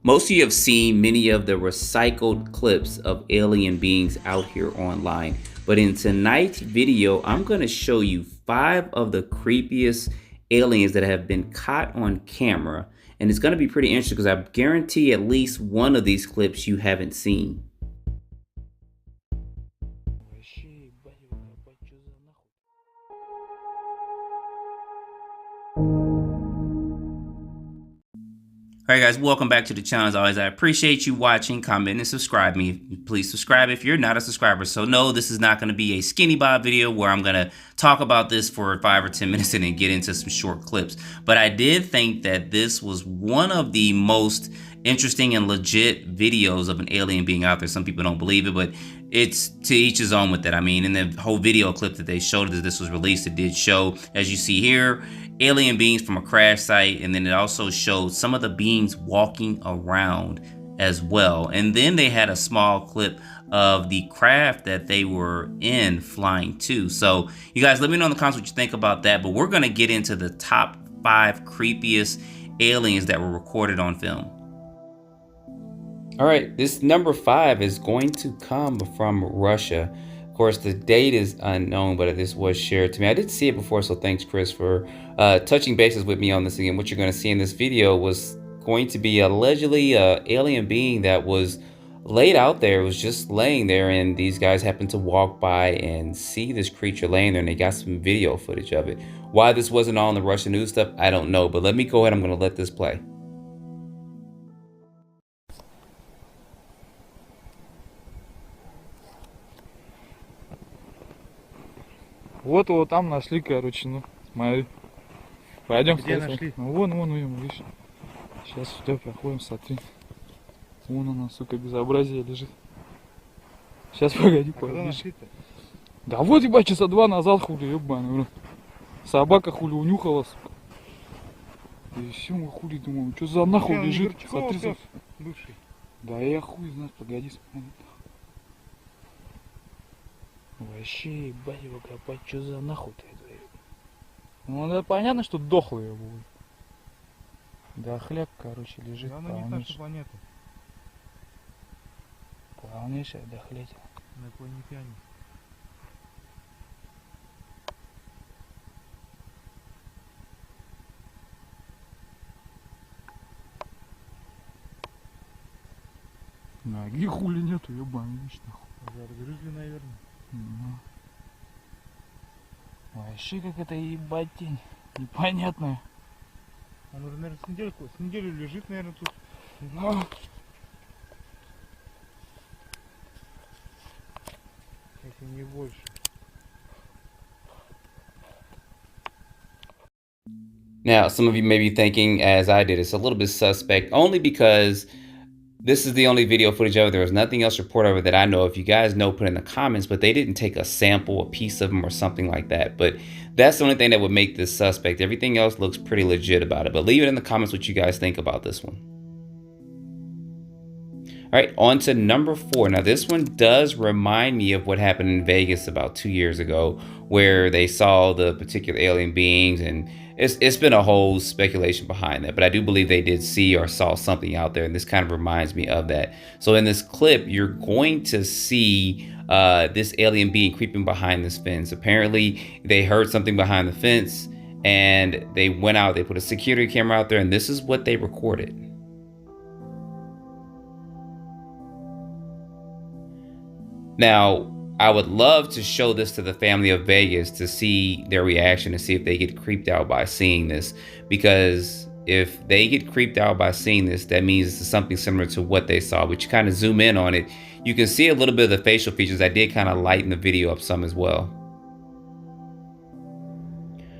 Most of you have seen many of the recycled clips of alien beings out here online, but in tonight's video, I'm going to show you 5 of the creepiest aliens that have been caught on camera. And it's going to be pretty interesting because I guarantee at least one of these clips you haven't seen. Alright guys, welcome back to the channel. As always, I appreciate you watching, comment, and subscribe me. Please subscribe if you're not a subscriber. So no, this is not going to be a skinny bob video where I'm going to talk about this for 5 or 10 minutes and then get into some short clips. But I did think that this was one of the most interesting and legit videos of an alien being out there. Some people don't believe it, but it's to each his own with that. I mean, in the whole video clip that they showed that this was released, it did show, as you see here, alien beings from a crash site, and then it also showed some of the beings walking around as well. And then they had a small clip of the craft that they were in flying to. So you guys, let me know in the comments what you think about that, but we're going to get into the top 5 creepiest aliens that were recorded on film. All right, this number 5 is going to come from Russia. Of course, the date is unknown, but this was shared to me. I did see it before, so thanks, Chris, for touching bases with me on this again. What you're going to see in this video was going to be allegedly an alien being that was laid out there. It was just laying there, and these guys happened to walk by and see this creature laying there, and they got some video footage of it. Why this wasn't on the Russian news stuff, I don't know, but let me go ahead. I'm going to let this play. Вот его там нашли, короче, ну, смотри. Пойдем. Где нашли? Ну, вон, видишь. Сейчас сюда проходим, смотри. Вон она, сука, безобразие лежит. Сейчас, погоди, Когда нашли-то? Да вот, ебать, часа 2 назад, хули, ебаный, собака хули унюхала, сука. И все, мы хули, думаем, что за нахуй лежит? Смотри, бывший. Да я хуй знает, погоди, смотри. Вообще, ебать его копать, что за нахуй-то это? Ну, это понятно, что дохлый его будет. Да хляк, короче, лежит. Да, она не наша планета. Полнейшая дохлятина. Инопланетяне. Ноги хули нету, ебаный, видишь, нахуй. Загрызли, наверное. Вообще как это ебать тень непонятная. Он уже, наверное, с неделю лежит, наверное, тут. Но... Если не больше. Now, some of you may be thinking, as I did, it's a little bit suspect, only because this is the only video footage of it. There was nothing else reported of it that I know. If you guys know, put in the comments, but they didn't take a sample, a piece of them or something like that. But that's the only thing that would make this suspect. Everything else looks pretty legit about it. But leave it in the comments what you guys think about this one. All right, on to number 4. Now, this one does remind me of what happened in Vegas about 2 years ago, where they saw the particular alien beings, and it's been a whole speculation behind that. But I do believe they did see or saw something out there, and this kind of reminds me of that. So in this clip, you're going to see this alien being creeping behind this fence. Apparently, they heard something behind the fence, and they went out. They put a security camera out there, and this is what they recorded. Now, I would love to show this to the family of Vegas to see their reaction, to see if they get creeped out by seeing this. Because if they get creeped out by seeing this, that means it's something similar to what they saw. But you kind of zoom in on it, you can see a little bit of the facial features. I did kind of lighten the video up some as well.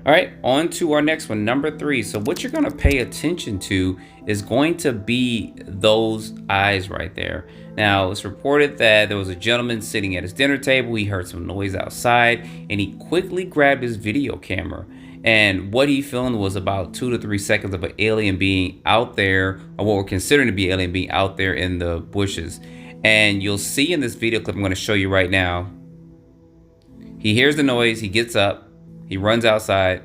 All right, on to our next one, number 3. So what you're going to pay attention to is going to be those eyes right there. Now, it's reported that there was a gentleman sitting at his dinner table. He heard some noise outside, and he quickly grabbed his video camera. And what he filmed was about 2 to 3 seconds of an alien being out there, or what we're considering to be alien being out there in the bushes. And you'll see in this video clip I'm going to show you right now, he hears the noise, he gets up, he runs outside,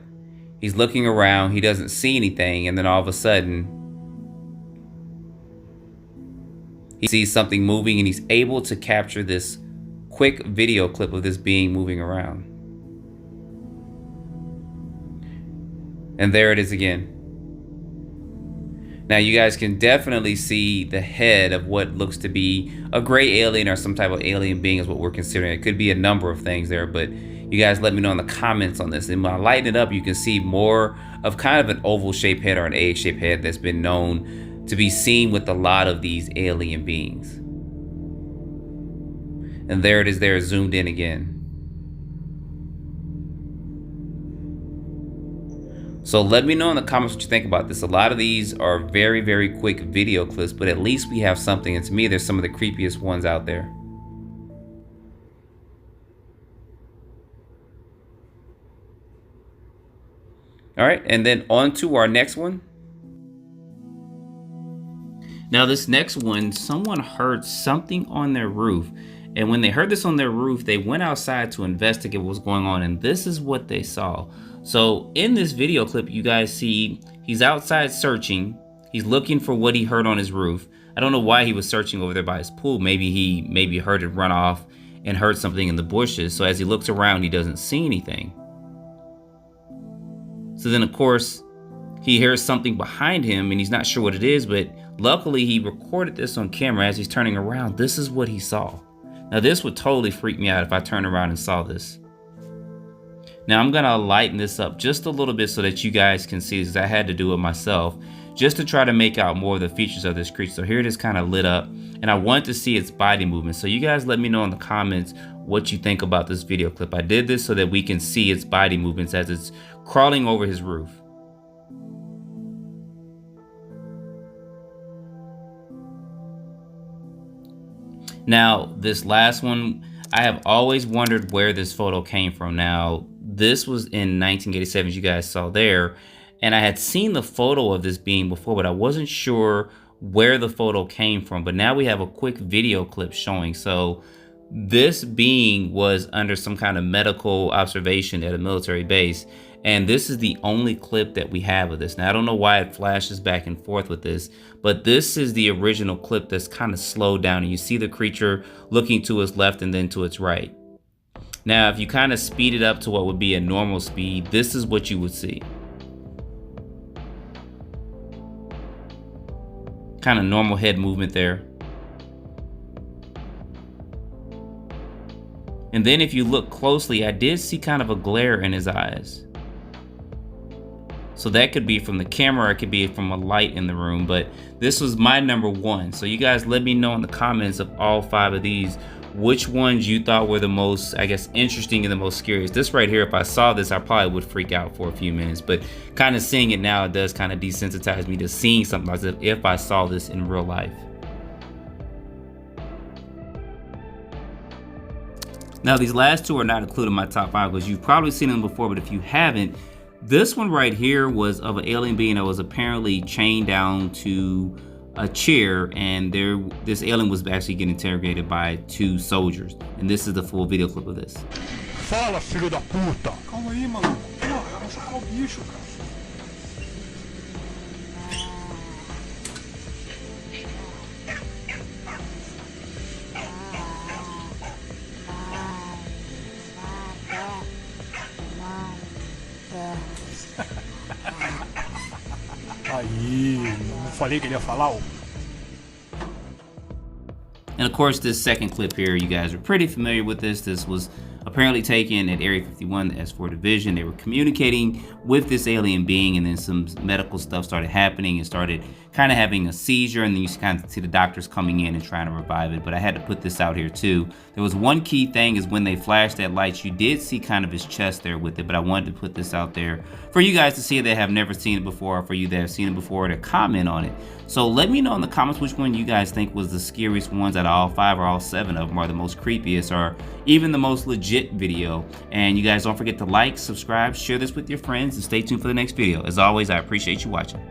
he's looking around, he doesn't see anything, and then all of a sudden, He sees something moving and he's able to capture this quick video clip of this being moving around. And there it is again. Now you guys can definitely see the head of what looks to be a gray alien or some type of alien being is what we're considering. It could be a number of things there, but you guys let me know in the comments on this. And when I lighten it up, you can see more of kind of an oval shaped head or an egg shaped head that's been known to be seen with a lot of these alien beings. And there it is there, zoomed in again. So let me know in the comments what you think about this. A lot of these are very, very quick video clips, but at least we have something. And to me, there's some of the creepiest ones out there. All right, and then on to our next one. Now this next one, someone heard something on their roof. And when they heard this on their roof, they went outside to investigate what was going on. And this is what they saw. So in this video clip, you guys see he's outside searching. He's looking for what he heard on his roof. I don't know why he was searching over there by his pool. Maybe he heard it run off and heard something in the bushes. So as he looks around, he doesn't see anything. So then, of course, he hears something behind him and he's not sure what it is, but luckily he recorded this on camera as he's turning around. This is what he saw. Now, this would totally freak me out if I turned around and saw this. Now, I'm going to lighten this up just a little bit so that you guys can see this. I had to do it myself just to try to make out more of the features of this creature. So here it is kind of lit up and I want to see its body movement. So you guys let me know in the comments what you think about this video clip. I did this so that we can see its body movements as it's crawling over his roof. Now, this last one, I have always wondered where this photo came from. Now, this was in 1987, as you guys saw there, and I had seen the photo of this being before, but I wasn't sure where the photo came from. But now we have a quick video clip showing. So this being was under some kind of medical observation at a military base, and this is the only clip that we have of this. Now, I don't know why it flashes back and forth with this, but this is the original clip that's kind of slowed down, and you see the creature looking to its left and then to its right. Now, if you kind of speed it up to what would be a normal speed, this is what you would see. Kind of normal head movement there. And then if you look closely, I did see kind of a glare in his eyes. So that could be from the camera, or it could be from a light in the room, but this was my number one. So you guys let me know in the comments of all 5 of these, which ones you thought were the most, I guess, interesting and the most scariest. This right here, if I saw this, I probably would freak out for a few minutes, but kind of seeing it now, it does kind of desensitize me to seeing something like this if I saw this in real life. Now, these last 2 are not included in my top 5 because you've probably seen them before, but if you haven't, this one right here was of an alien being that was apparently chained down to a chair, and this alien was actually getting interrogated by 2 soldiers. And this is the full video clip of this. Fala, filho da puta! Calma aí, mano. Porra, vai sacar o bicho, cara. Aí, não falei que ele ia falar, ó. And of course, this second clip here, you guys are pretty familiar with this. This was apparently taken at Area 51, the S4 division. They were communicating with this alien being, and then some medical stuff started happening and started kind of having a seizure, and then you kind of see the doctors coming in and trying to revive it. But I had to put this out here too. There was one key thing is when they flashed that light, you did see kind of his chest there with it, but I wanted to put this out there for you guys to see that have never seen it before, or for you that have seen it before to comment on it. So let me know in the comments which one you guys think was the scariest ones out of all 5 or all 7 of them, or the most creepiest, or even the most legit video. And you guys don't forget to like, subscribe, share this with your friends, and stay tuned for the next video. As always, I appreciate you watching.